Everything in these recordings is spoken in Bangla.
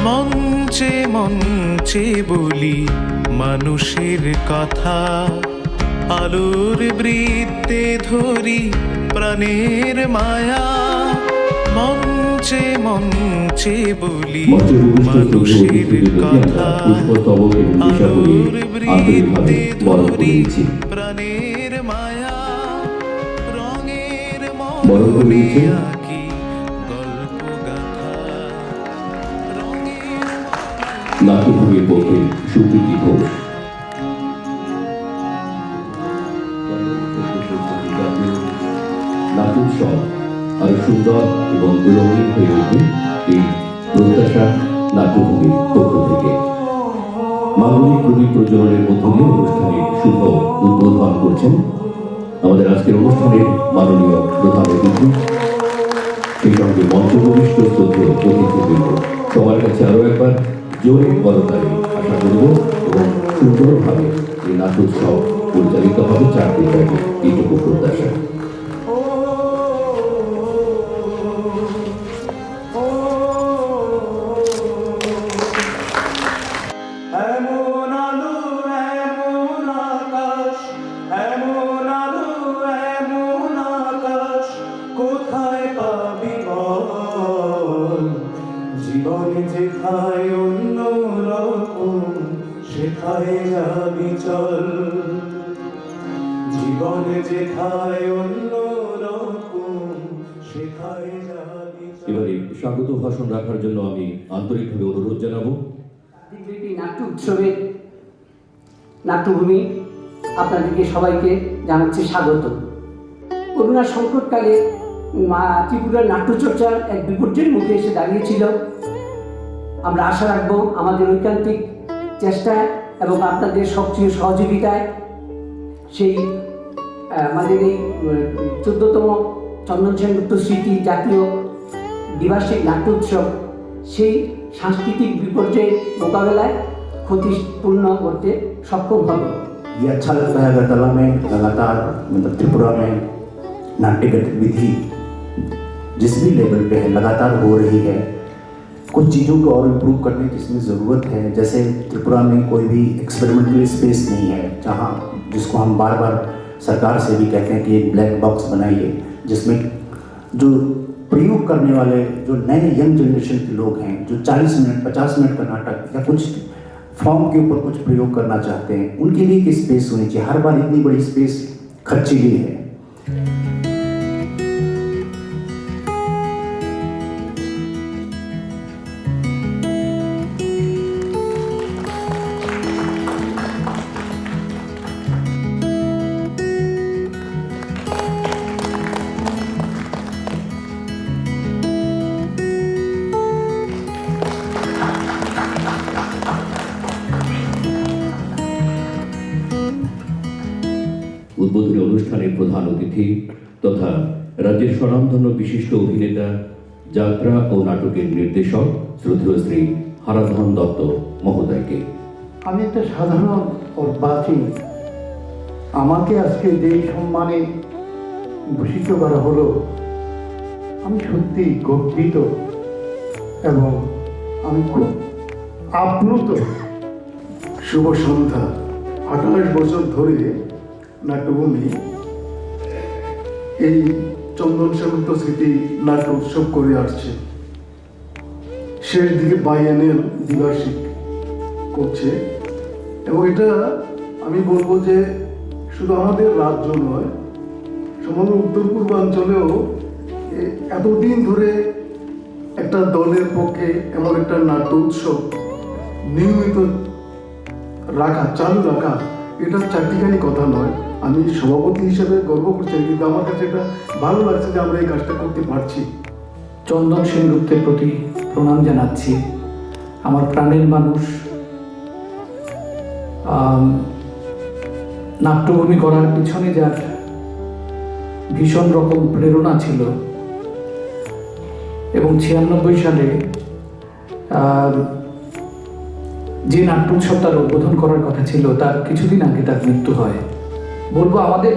মঞ্চে মঞ্চে বলি মানুষের কথা, আলোর বৃত্তে ধরি প্রাণের মায়া। মঞ্চে মঞ্চে বলি মানুষের কথা, আলোর বৃত্তে ধরি প্রাণের মায়া। রঙের মনে আঁকি গল্প গাথা, রঙের নাট্যভূমির পক্ষে সুপ্রীতি ঘোষ। নাট্যোৎসব আরো সুন্দর এবং রঙিন হয়ে ওঠে এই প্রত্যাশা নাট্যভূমির পক্ষ থেকে। মাঙ্গলিক প্রদীপ প্রজ্বলনের মধ্য দিয়ে অনুষ্ঠানের শুভ উদ্বোধন করছেন আমাদের আজকের অনুষ্ঠানের মাননীয় প্রধান অতিথি, সেই সঙ্গে মঞ্চভূমিষ্ঠ শ্রদ্ধেয় অতিথিবৃন্দ। সবার কাছে আরো একবার জোরে করতালি আশা করব এবং সুন্দরভাবে এই নাট্যোৎসব পরিচালিত হবে 4 দিন ব্যাপী, এইটুকু প্রত্যাশা। জীবনে যেখায় অন্য রকম সেখায় যাবি চল, জীবনে যেখায় অন্য রকম সেখায় যাবি চল। এবারে স্বাগত ভাষণ রাখার জন্য আমি আন্তরিকভাবে অনুরোধ জানাবো নাট্য উৎসবের নাট্যভূমি আপনাদেরকে সবাইকে জানাচ্ছি স্বাগত। করোনা সংকটকালে ত্রিপুরার নাট্যচর্চার এক বিপর্যয়ের মুখে এসে দাঁড়িয়েছিল। আমরা আশা রাখবো আমাদের ঐকান্তিক চেষ্টায় এবং আপনাদের সক্রিয় সহযোগিতায় সেই আমাদের এই 14তম চন্দন সেনগুপ্ত স্মৃতি জাতীয় দ্বিবার্ষিক নাট্য উৎসব সেই সাংস্কৃতিক বিপর্যয়ের মোকাবেলায় ক্ষতিপূর্ণ করতে সক্ষম হবে। ये अच्छा लगता है अगरतला में लगातार मतलब त्रिपुरा में नाट्य गतिविधि जिस भी लेवल पे है लगातार हो रही है। कुछ चीज़ों को और इम्प्रूव करने की इसमें ज़रूरत है। जैसे त्रिपुरा में कोई भी एक्सपेरिमेंटल स्पेस नहीं है जहाँ जिसको हम बार बार सरकार से भी कहते हैं कि एक ब्लैक बॉक्स बनाइए जिसमें जो प्रयोग करने वाले जो नए यंग जनरेशन के लोग हैं जो 40 मिनट 50 मिनट का नाटक या कुछ फॉर्म के ऊपर कुछ प्रयोग करना चाहते हैं उनके लिए एक स्पेस होनी चाहिए। हर बार इतनी बड़ी स्पेस खर्चीली है। উদ্বোধনী অনুষ্ঠানের প্রধান অতিথি তথা রাজ্যের স্বনামধন্য বিশিষ্ট অভিনেতা, যাত্রা ও নাটকের নির্দেশক শ্রদ্ধেয় শ্রী হারাধন দত্ত মহোদয়কে। আমি একটা সাধারণ বাসী, আমাকে আজকে যেই সম্মানে ভূষিত করা হলো আমি সত্যি গর্বিত এবং আমি খুব আপ্লুত। শুভ সন্ধ্যা। 28 বছর ধরে নাট্যভূমি এই চন্দন সেনগুপ্ত স্মৃতি নাট্য উৎসব করে আসছে। শেষ দিকে বাইএনএল দ্বিবার্ষিক করছে এবং এটা আমি বলবো যে শুধু আমাদের রাজ্য নয়, সমগ্র উত্তর পূর্বাঞ্চলেও এতদিন ধরে একটা দলের পক্ষে এমন একটা নাট্য উৎসব নিয়মিত রাখা, চালু রাখা, এটা চারটিখানি কথা নয়। আমি সভাপতি হিসেবে গর্ব করছি, কিন্তু আমার কাছে এটা ভালো লাগছে যে আমরা এই কাজটা করতে পারছি। চন্দন সেনগুপ্তের প্রতি প্রণাম জানাচ্ছি। আমার প্রাণের মানুষ। নাট্যভূমি করার পিছনে যার ভীষণ রকম প্রেরণা ছিল এবং 96 সালে যে নাট্য উৎসব তার উদ্বোধন করার কথা ছিল তার কিছুদিন আগে তার মৃত্যু হয়। বলবো আমাদের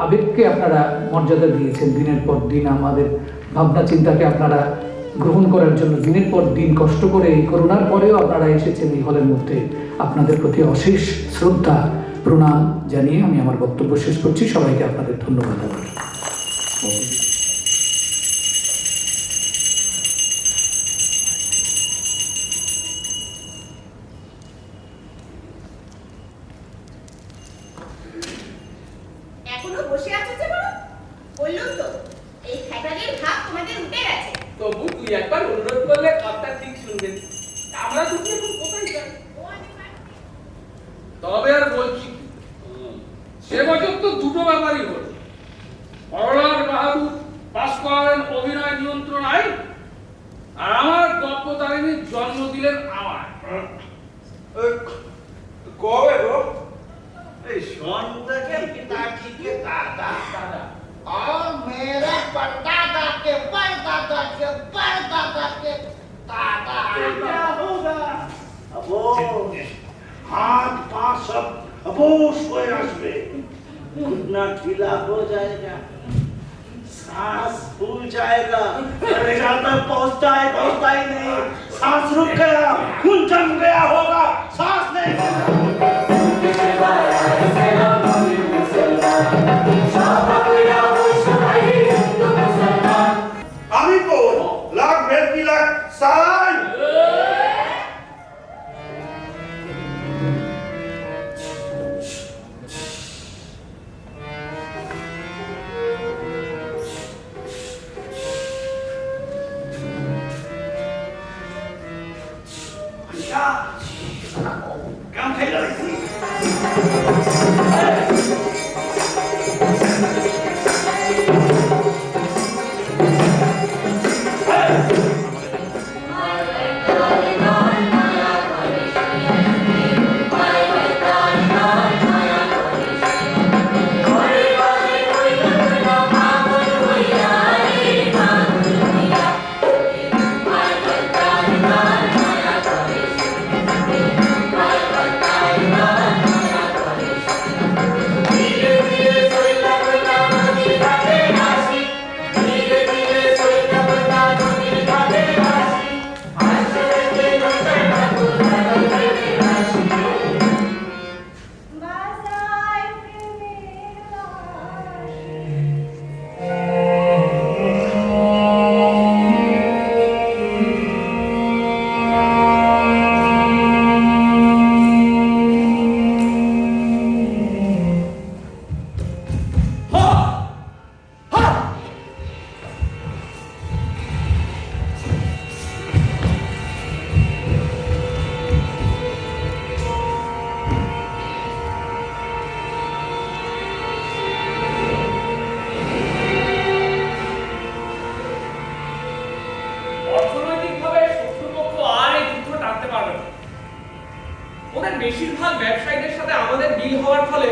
আবেগকে আপনারা মর্যাদা দিয়েছেন, দিনের পর দিন আমাদের ভাবনা চিন্তাকে আপনারা গ্রহণ করার জন্য দিনের পর দিন কষ্ট করে এই করোনার পরেও আপনারা এসেছেন এই হলের মধ্যে, আপনাদের প্রতি অশেষ শ্রদ্ধা প্রণাম জানিয়ে আমি আমার বক্তব্য শেষ করছি। সবাইকে আপনাদের ধন্যবাদ আবার। এখনো বসে আছো যে বলো? বললাম তো এই ফ্যাটারির ভাগ তোমাদের উঠে গেছে। তবু তুই একবার অনুরোধ করলে কথা ঠিক শুনবেন। আমরা দুটি এখন কোথায় যাই? তবে আর বলছি কি, সে বছর তো দুটো ব্যাপারই হল। করলার বাহাদুর পাস করালেন অভিনয় নিয়ন্ত্রণ আইন, আর আমার গল্প তারিণীর জন্ম দিলেন আমার। কবে গো? এই সন্ধ্যা के पिताजी के दादा और मेरे परदादा के परदादा के परदादा के दादा क्या होगा? अब हाथ पांव सब अबोश हो आसबे, घुटना ढीला हो जाएगा, सांस फूल जाएगा, कलेजा तक पहुंचता ही नहीं, सांस रुक गया, खून जम गया होगा, सांस नहीं আমি কোন লাখ ভেলকি লাখ সাই काम खाई रही বেশিরভাগ ব্যবসায়ীদের সাথে আমাদের ডিল হওয়ার ফলে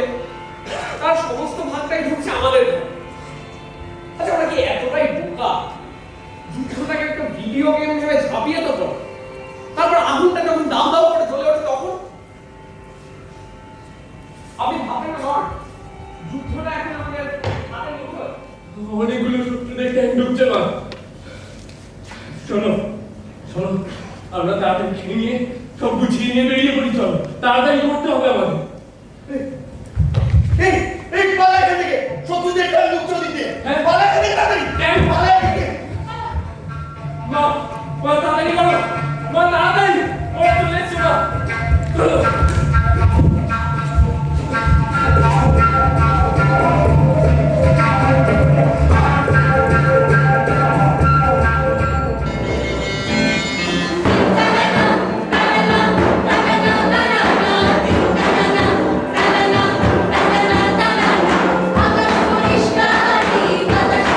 তার সমস্ত ভাগটাই ঢুকছে আমাদের ঘরে। আচ্ছা ওরা কি এতটাই বোকা যুদ্ধটাকে একটা ভিডিও গেম হিসেবে ঝাঁপিয়ে তো করে, তারপর আগুনটা যখন দাম দাম করে জ্বলে ওঠে তখন আপনি ভাবেন না লর্ড, যুদ্ধটা এখন আমাদের হাতে মুঠোয়। অনেকগুলো শত্রুদের ট্যাঙ্ক ঢুকছে না। শোনো শোনো, আমরা তাড়াতাড়ি খেয়ে নিয়ে সব গুছিয়ে নিয়ে বেরিয়ে পড়ি। চলো, তাড়াতাড়ি করতে হবে আমাদের। এই পালা এখান থেকে, শত্রুদের ট্যাঙ্ক ঢুকছে দিতে, পালা এখান থেকে তাড়াতাড়ি, পালা এখান থেকে। মা তাড়াতাড়ি করো, মা তাড়াতাড়ি, ওরা চলে এসছে না। চলো আকাশ পরিষ্কার, বাতাস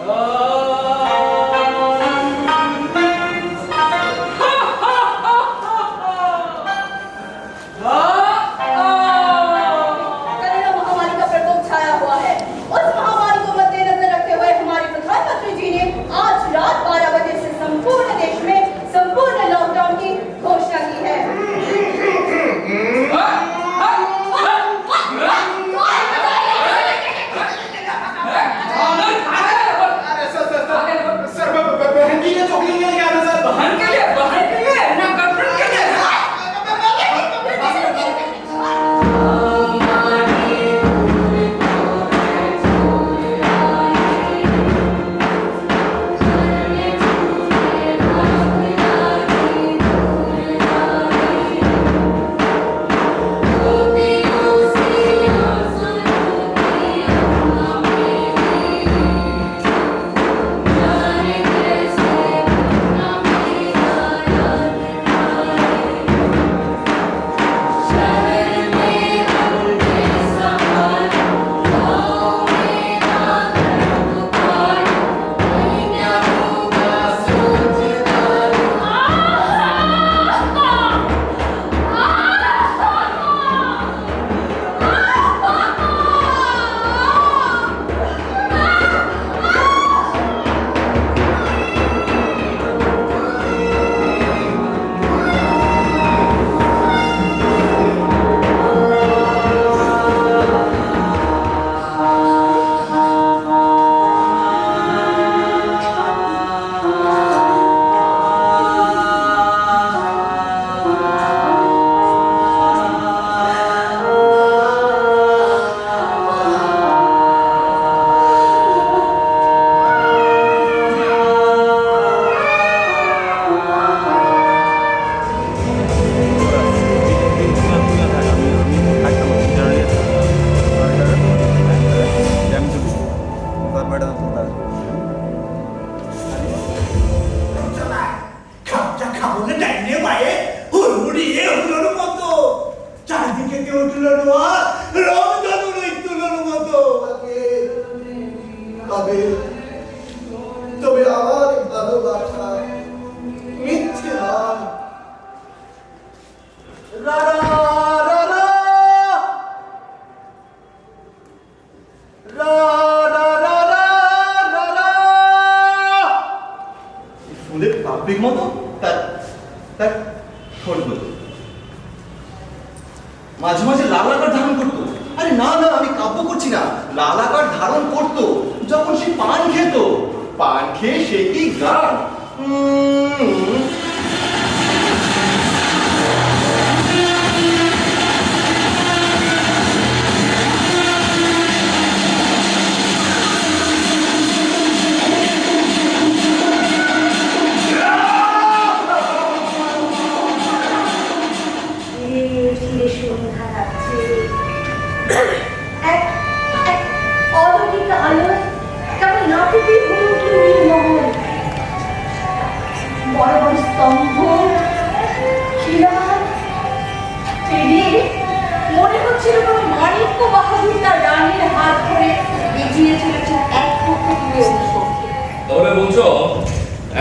कोरोना महामारी का प्रकोप छाया हुआ है। उस महामारी को मद्देनजर रखते हुए हमारे प्रधानमंत्री जी ने आज रात 12 बजे से संपूर्ण देश में संपूर्ण लॉकडाउन की घोषणा की है। তবে আমার ভালোবাসা মিথ্যে নয়। রা রা রা রা রা রা রা রা রা রা। ফুলের পাপড়ির মতো তার তার ঠোঁটগুলো মাঝে মাঝে লাল আকার ধারণ করতো। আরে না না, আমি কাব্য করছি না, লাল আকার ধারণ করতো যখন সে পান খেত। পান খেয়ে সে কি গান! সন্ধ্যা রাত্রে এক এক অলৌকিক আলোয় কেমন নাটকে হয়ে উঠল নীলমহল। বড় বড় স্তম্ভ শিলা পেরিয়ে মনে হচ্ছিল কোনো মানিক্য বাহাদুর তার রানীর হাত ধরে এগিয়ে চলেছে এক পক্ষ থেকে অন্য পক্ষে। তাহলে বলছো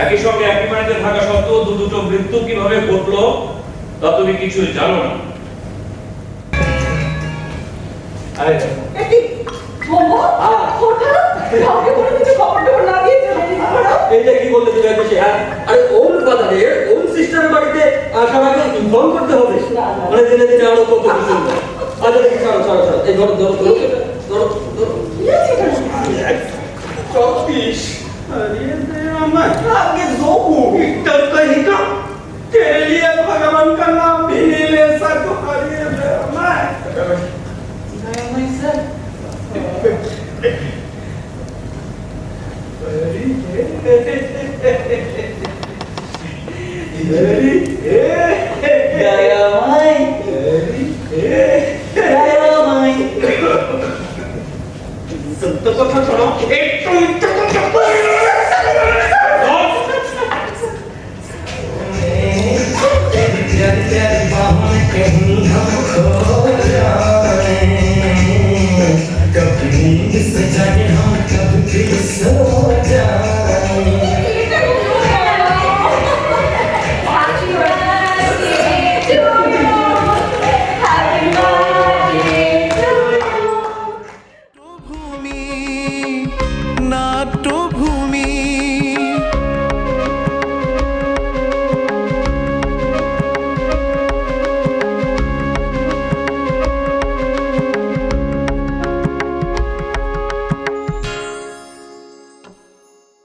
একই সঙ্গে একই বাড়িতে থাকা সত্ত্বেও দুটো মৃত্যু কিভাবে ঘটলো তা তুমি কিছু জানো না। এইটা কি বলতে চাইছে? আরে ওম ফাদারের ওম সিস্টারের বাড়িতে সবাইকে ইনফর্ম করতে হবে, মানে জেনে দিতে আরো কত কিছু। আচ্ছা দেখি, ছাড়ো ছাড়ো ছাড়ো, এই ধরো ধরো ধরো ধরো ধরো। 34 अरे मैं आगे दो हीटर का हीटर तेरे लिए भगवान का नाम भी नहीं ले सकता। अरे मैं सर अरे